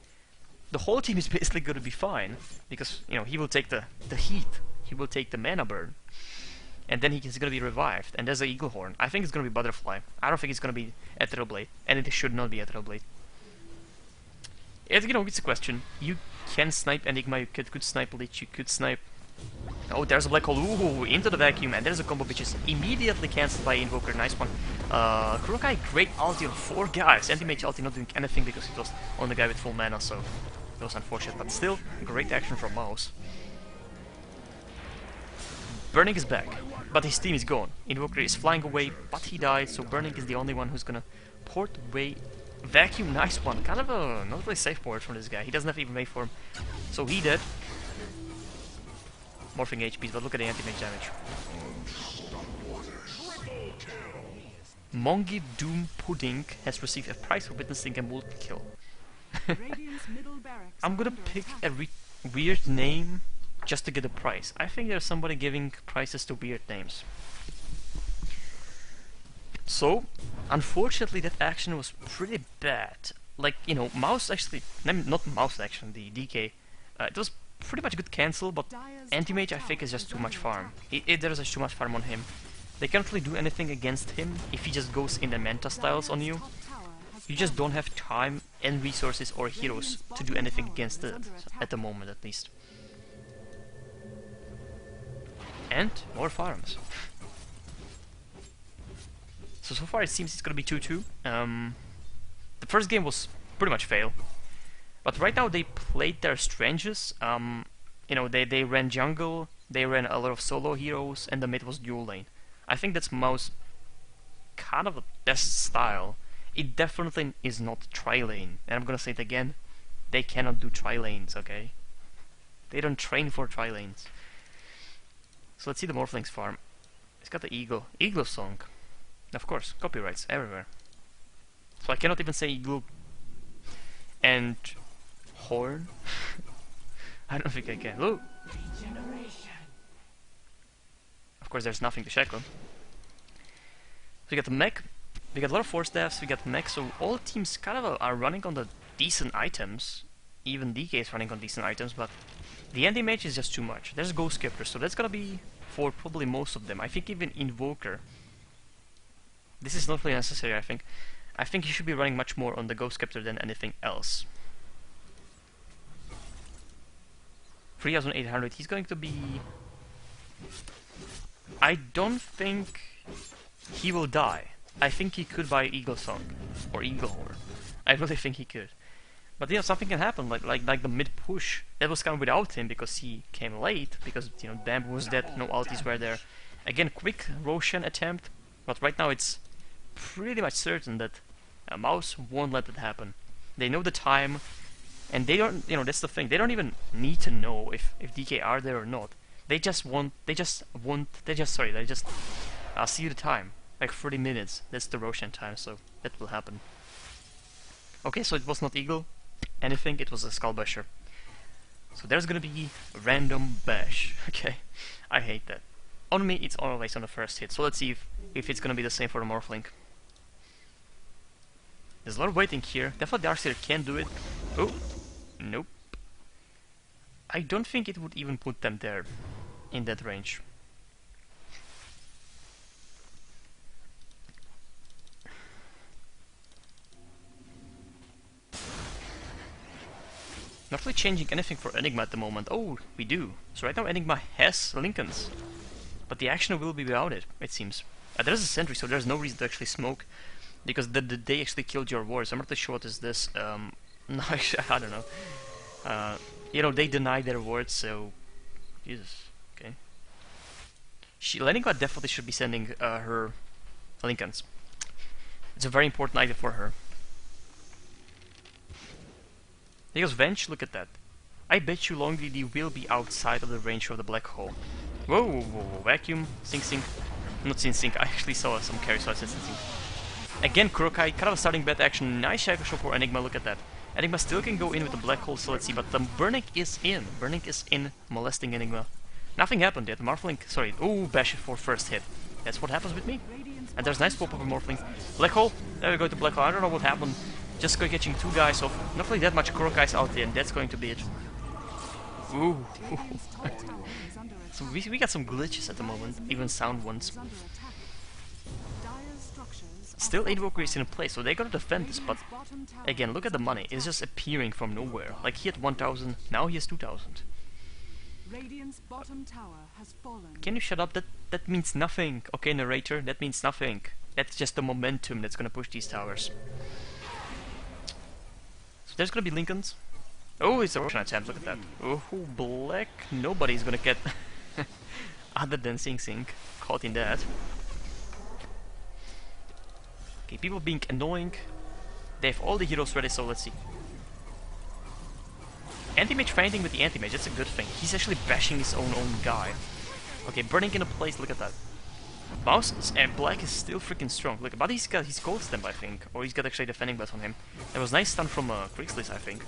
the whole team is basically gonna be fine. Because, he will take the heat. He will take the mana burn. And then he's gonna be revived. And there's an Eagle Horn. I think it's gonna be Butterfly. I don't think it's gonna be Ethereal Blade. And it should not be Ethereal Blade. It's a question. You can snipe Enigma, you could snipe Lich, you could snipe... Oh, there's a Black Hole. Ooh, into the vacuum. And there's a combo which is immediately cancelled by Invoker. Nice one. Kurokai, great ulti on 4 guys. Anti-Mage ulti not doing anything because it was on the guy with full mana, so it was unfortunate. But still, great action from Mous. Burning is back, but his team is gone. Invoker is flying away, but he died, so Burning is the only one who's gonna port away. Vacuum, nice one. Kind of a not really safe port from this guy. He doesn't have even Waveform, so he dead. Morphing HPs, but look at the anti-mage damage. Mongi Doom Pudding has received a prize for witnessing a multi-kill. I'm gonna pick a weird name just to get a prize. I think there's somebody giving prizes to weird names. So, unfortunately, that action was pretty bad. Like, you know, Mous actually, not Mous action, the DK, it was pretty much good cancel, but Anti-Mage I think is just too much farm. There's just too much farm on him. They can't really do anything against him if he just goes in the Manta styles on you. You just don't have time and resources or heroes to do anything against it, at the moment at least. And more farms. So far it seems it's gonna be 2-2. The first game was pretty much fail. But right now they played their strengths. You know, they ran jungle, they ran a lot of solo heroes, and the mid was dual lane. I think that's Mous' kind of a best style. It definitely is not tri-lane. And I'm gonna say it again, they cannot do tri-lanes, okay? They don't train for tri-lanes. So let's see the Morphling's farm. It's got the Eagle. Eagle song. Of course, copyrights everywhere. So I cannot even say Eagle and Horn. I don't think I can. Look! Of course there's nothing to check on. So we got the mech, we got a lot of force staffs, we got mech, so all teams kind of are running on the decent items. Even DK is running on decent items, but the Anti-Mage is just too much. There's Ghost Skipper, so that's gonna be for probably most of them. I think even Invoker. This is not really necessary, I think. I think he should be running much more on the Ghost Scepter than anything else. 3,800, he's going to be... I don't think he will die. I think he could buy Eagle Song or Eagle Horn. I really think he could. But you know, something can happen, like the mid push. That was kind of without him because he came late, because you know Bamboo was dead, no ultis were there. Again, quick Roshan attempt, but right now it's pretty much certain that Mous won't let it happen. They know the time, and they don't, you know, that's the thing, they don't even need to know if DK are there or not. They just see the time, like 30 minutes, that's the Roshan time, so that will happen. Okay, so it was not Eagle, anything, it was a Skull Basher. So there's gonna be random bash, okay? I hate that. On me, it's always on the first hit, so let's see if it's gonna be the same for the Morphling. There's a lot of waiting here. Definitely Darkseer can do it. Oh, nope. I don't think it would even put them there, in that range. Not really changing anything for Enigma at the moment. Oh, we do. So right now Enigma has Lincolns. But the action will be without it, it seems. There's a sentry, so there's no reason to actually smoke. Because they actually killed your wards. I'm not really sure what is this. No, actually, I don't know. You know, they denied their wards, so... Jesus, okay. Enigma definitely should be sending her Lincolns. It's a very important item for her. Because Venge, look at that. I bet you Long DD will be outside of the range of the black hole. Whoa, whoa, whoa, vacuum, sync. Not sync, I actually saw some carry, so I said sync. Again, Kurokai, kind of a starting bad action. Nice Shadow Show for Enigma, look at that. Enigma still can go in with the black hole, so let's see, but the Burning is in. Burning is in, molesting Enigma. Nothing happened yet. Morphling, sorry, ooh, bash it for first hit. That's what happens with me. And there's nice pop of a Morphling. Black hole, there we go to black hole. I don't know what happened. Just catching two guys off. Not really that much Kurokai's out there, and that's going to be it. Ooh. So we got some glitches at the moment, even sound ones. Still Invoker is in place, so they gotta defend this, but again, look at the money. It's just appearing from nowhere. Like he had 1,000, now he has 2,000. Can you shut up? That means nothing. Okay, narrator, that means nothing. That's just the momentum that's gonna push these towers. So there's gonna be Lincolns. Oh, it's a Roshan attempt, look at that. Oh, black. Nobody's gonna get other than Sing caught in that. Okay, people being annoying. They have all the heroes ready, so let's see. Anti-Mage fighting with the Anti-Mage, that's a good thing. He's actually bashing his own guy. Okay, burning into place, look at that. Mous and black is still freaking strong. Look, but he's got his cold stamp, I think. Or he's got actually defending blast on him. That was nice stun from Crixlis, I think.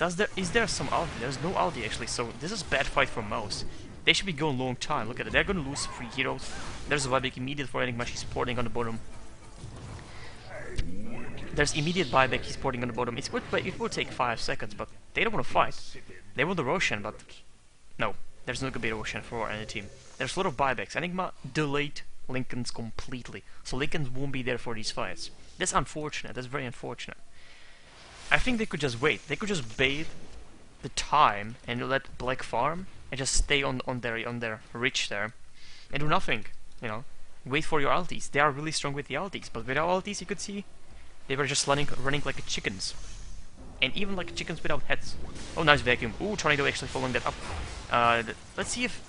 Is there some ulti? There's no ulti actually, so this is bad fight for Mous. They should be going long time. Look at it. They're gonna lose 3 heroes. There's a buyback immediate for Enigma. She's porting on the bottom. There's immediate buyback. He's porting on the bottom. It will take 5 seconds, but they don't want to fight. They want the Roshan, but no. There's not gonna be a Roshan for any team. There's a lot of buybacks. Enigma delayed Lincolns completely, so Lincolns won't be there for these fights. That's unfortunate. That's very unfortunate. I think they could just wait. They could just bait the time and let Black farm and just stay on their ridge there and do nothing. You know, wait for your ultis. They are really strong with the ultis, but without ultis, you could see they were just running like chickens, and even like chickens without heads. Oh, nice vacuum. Ooh, tornado actually following that up. Let's see if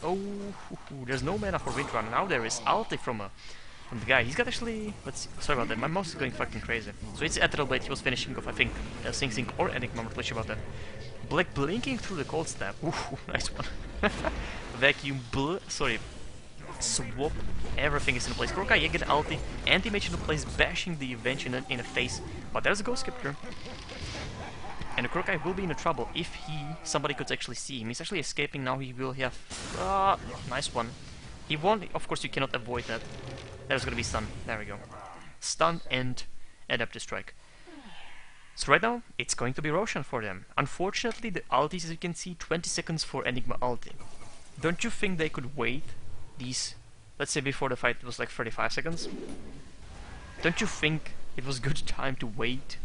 there's no mana for Windrun. Now there is ulti from the guy. He's got actually. Let's see. Sorry about that. My mouse is going fucking crazy. So it's Ethereal Blade. He was finishing off, I think, Sing Sing or Enigma. I'm not really sure about that. Black blinking through the cold stab. Ooh, nice one. Vacuum. Sorry. Swap. Everything is in place. Krokai, you get ulti. Anti-mage in place, bashing the Avenge in the face. But there's a Ghost Scepter. And the Krokai will be in trouble if somebody could actually see him. He's actually escaping now. He will have. Nice one. He won't. Of course, you cannot avoid that. There's gonna be stun. There we go. Stun and Adaptive Strike. So right now, it's going to be Roshan for them. Unfortunately, the ultis, as you can see, 20 seconds for Enigma ulti. Don't you think they could wait these? Let's say before the fight it was like 35 seconds. Don't you think it was good time to wait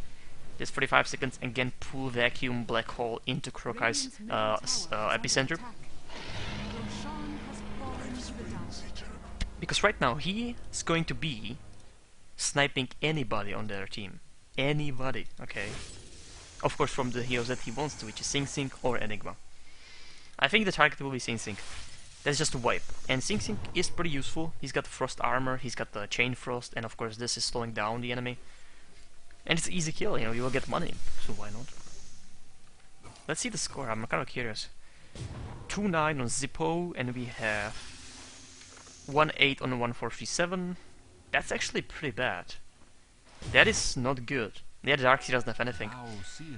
this 35 seconds and again pull Vacuum Black Hole into Krokai's epicenter? Because right now he is going to be sniping anybody on their team. Anybody, okay? Of course from the heroes that he wants to, which is Sing Sing or Enigma. I think the target will be Sing Sing. That's just a wipe. And Sing Sing is pretty useful. He's got Frost Armor, he's got the Chain Frost, and of course this is slowing down the enemy. And it's an easy kill, you know, you will get money, so why not? Let's see the score, I'm kind of curious. 2-9 on Zippo, and we have 1-8 on 1437. That's actually pretty bad. That is not good. Yeah, Darkseid doesn't have anything.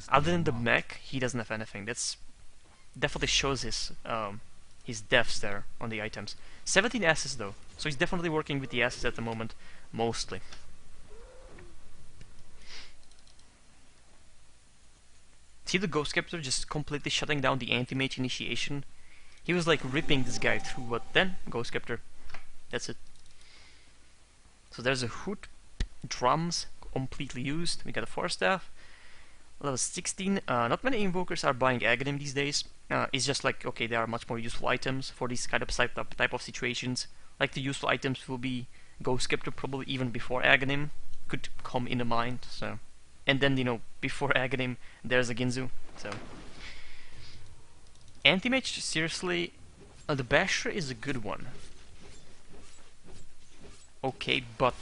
Other than the mech, he doesn't have anything. That's definitely shows his deaths there on the items. 17 assists though, so he's definitely working with the assists at the moment, mostly. See the Ghost Scepter just completely shutting down the anti-mage initiation? He was like ripping this guy through, but then Ghost Scepter. That's it. So there's a hood, drums completely used. We got a Force Staff, level 16. Not many invokers are buying Aghanim these days. It's just like, okay, there are much more useful items for these kind of type of situations. Like the useful items will be Ghost Scepter probably even before Aghanim could come into mind. So, and then, you know, before Aghanim there's a Ginzu. So anti-mage, seriously, the Basher is a good one. Okay, but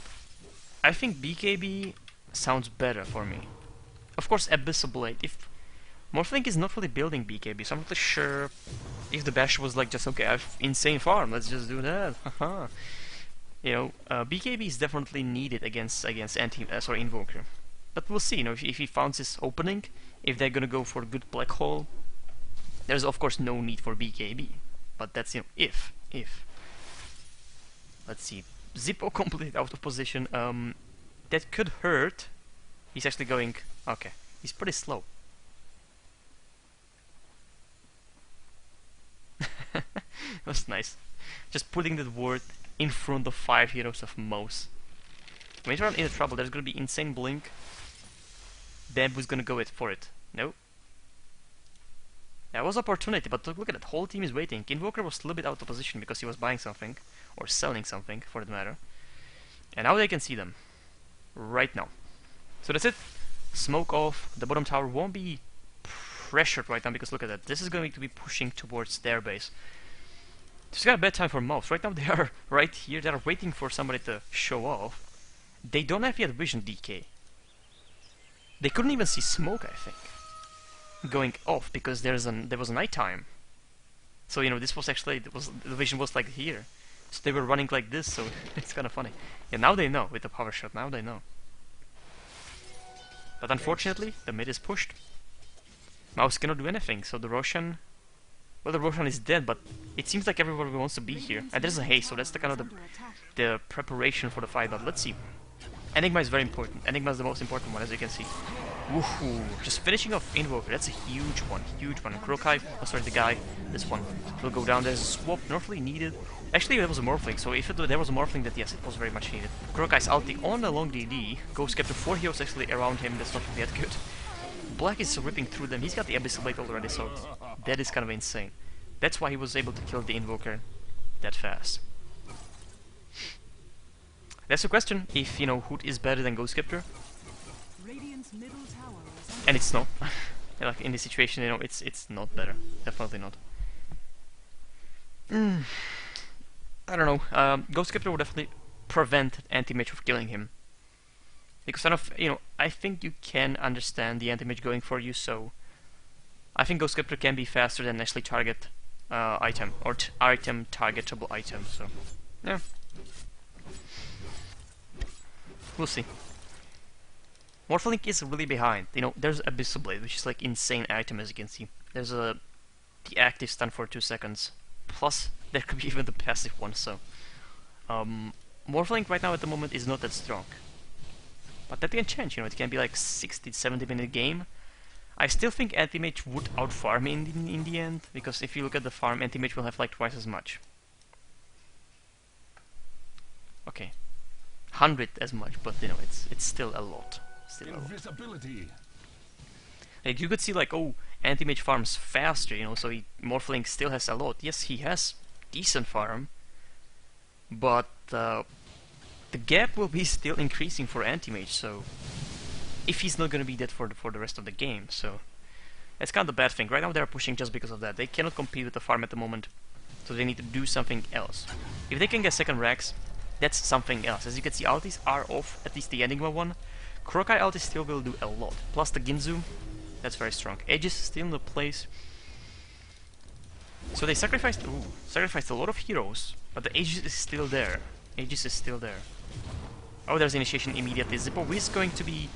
I think BKB sounds better for me. Of course, Abyssal Blade. If Morphlink is not really building BKB, so I'm not really sure if the Bash was like just, okay, I have insane farm, let's just do that. Haha. You know, BKB is definitely needed against Invoker. But we'll see. You know, if he finds his opening, if they're gonna go for a good Black Hole, there's of course no need for BKB. But that's, you know, if. Let's see. Zippo completely out of position. That could hurt. He's actually going. Okay, he's pretty slow. That's nice. Just putting that word in front of 5 heroes of Mous. When you run into trouble, there's gonna be insane blink. Bamboo's gonna go for it. No. That was opportunity, but look at that. Whole team is waiting. Invoker was a little bit out of position because he was buying something. Or selling something, for that matter. And now they can see them. Right now. So that's it. Smoke off. The bottom tower won't be pressured right now because look at that. This is going to be pushing towards their base. Just got a bad time for Mous. Right now they are right here. They are waiting for somebody to show off. They don't have yet vision DK. They couldn't even see smoke, I think, going off because there was a night time. So you know this was actually the vision was like here. So they were running like this, so it's kind of funny. Yeah, now they know with the power shot. Now they know. But unfortunately, the mid is pushed. Mouse cannot do anything, so the Roshan... Well, the Roshan is dead, but it seems like everybody wants to be here. And there's a haste, so that's the kind of the preparation for the fight, but let's see. Enigma is very important. Enigma is the most important one, as you can see. Woohoo! Just finishing off Invoker, that's a huge one, huge one. Kurokai, oh sorry, the guy, this one, will go down. There's a swap, not really needed. Actually, there was a Morphling, so if there was a Morphling, that yes, it was very much needed. Kurokai's ulti on the long DD, Ghost Capture 4 heroes actually around him, that's not really that good. Black is ripping through them, he's got the Abyssal Blade already, so that is kind of insane. That's why he was able to kill the Invoker that fast. That's the question, if, you know, Hood is better than Ghost Capture. And it's not. Like, in this situation, you know, it's not better. Definitely not. I don't know. Ghost Capture would definitely prevent anti-mage from killing him. Because kind of, you know, I think you can understand the anti-mage going for you, so I think Ghost Capture can be faster than actually target item, or item targetable item, so yeah. We'll see. Morphlink is really behind. You know, there's Abyssal Blade, which is like insane item, as you can see. There's the active stun for 2 seconds. Plus, there could be even the passive one, so Morphlink right now at the moment is not that strong. But that can change, you know, it can be like 60-70 minute game. I still think Anti-Mage would outfarm in the end, because if you look at the farm, Anti-Mage will have like twice as much. Okay. 100 as much, but you know, it's still a lot. Still a lot. Invisibility. Like you could see like, oh, Anti-Mage farms faster, you know, so Morphling still has a lot. Yes, he has decent farm, but the gap will be still increasing for Anti-Mage, so if he's not gonna be dead for the rest of the game, so that's kind of the bad thing. Right now they're pushing just because of that. They cannot compete with the farm at the moment, so they need to do something else. If they can get second racks, that's something else. As you can see, ultis are off, at least the Enigma one. Kurokai ulti still will do a lot. Plus the Ginzu, that's very strong. Aegis is still in the place. So they sacrificed a lot of heroes, but the Aegis is still there. Aegis is still there. Oh, there's initiation immediately. Zippo is going to be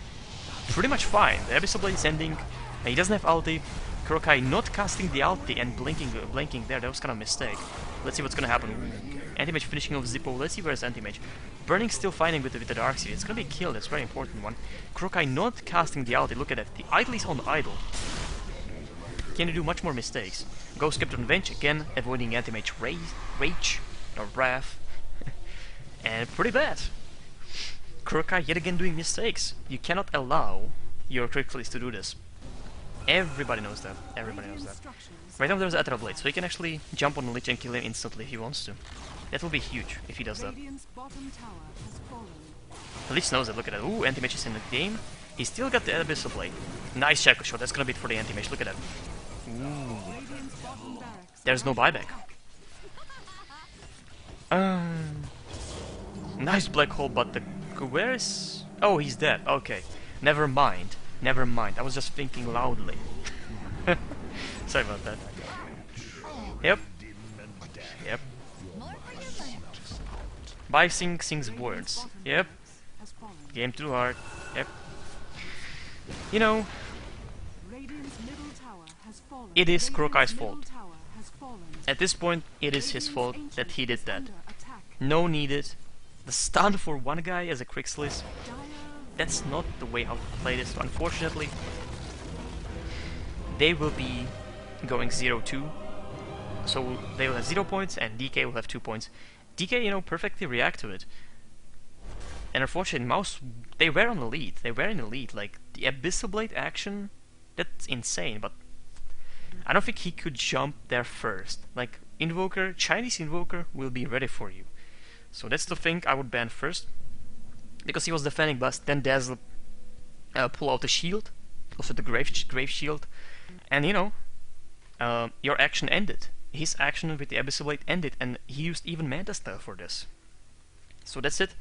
pretty much fine. The Abyssal Blade is ending. He doesn't have ulti. Kurokai not casting the ulti and blinking there. That was kind of a mistake. Let's see what's gonna happen. Anti-Mage finishing off Zippo. Let's see where's Anti-Mage. Burning still fighting with the Dark Seed. It's gonna be a kill. That's a very important one. Kurokai not casting the ulti. Look at that. The idle is on idle. Can you do much more mistakes? Ghost Captain Venge again, avoiding Anti-Mage Rage or Wrath. And pretty bad. Kurokai yet again doing mistakes. You cannot allow your Criticalists to do this. Everybody knows that. Everybody knows that. Right now there's Ethereal Blade, so he can actually jump on the Lich and kill him instantly if he wants to. That will be huge if he does that. The Lich knows that, look at that. Ooh, Anti-Mage is in the game. He still got the Abyssal Blade. Nice Shackle Shot, that's gonna be it for the Anti-Mage, look at that. Ooh. There's no buyback. Nice Black Hole, but the... Where is... Oh, he's dead, okay. Never mind. Never mind, I was just thinking loudly. Sorry about that. Yep. Yep. By sings words. Yep. Game too hard. Yep. You know, it is Kurokai's fault. At this point, it is his fault that he did that. No needed. The stun for one guy as a Crixlis, that's not the way how to play this. So unfortunately, they will be going 0-2. So they will have 0 points and DK will have 2 points. DK, you know, perfectly react to it. And unfortunately, Mous, they were on the lead. They were in the lead. Like, the Abyssal Blade action, that's insane, but I don't think he could jump there first. Like, Invoker, Chinese Invoker will be ready for you. So that's the thing I would ban first. Because he was defending Bust, then Dazzle pull out the shield, also the Grave Shield, and you know, your action ended. His action with the Abyssal Blade ended, and he used even Manta Style for this. So that's it.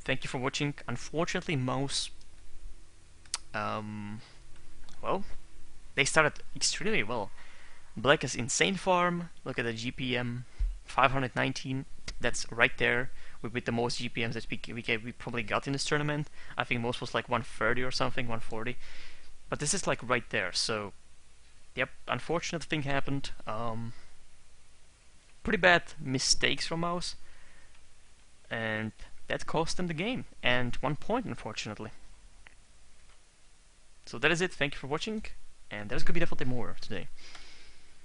Thank you for watching. Unfortunately, Mous, well, they started extremely well. Black has insane farm. Look at the GPM, 519. That's right there with the most GPMs that we probably got in this tournament. I think most was like 130 or something, 140. But this is like right there. So Yep, unfortunate thing happened. Pretty bad mistakes from Mous, and that cost them the game, and 1 point unfortunately. So that is it, thank you for watching, and there's gonna be definitely more today.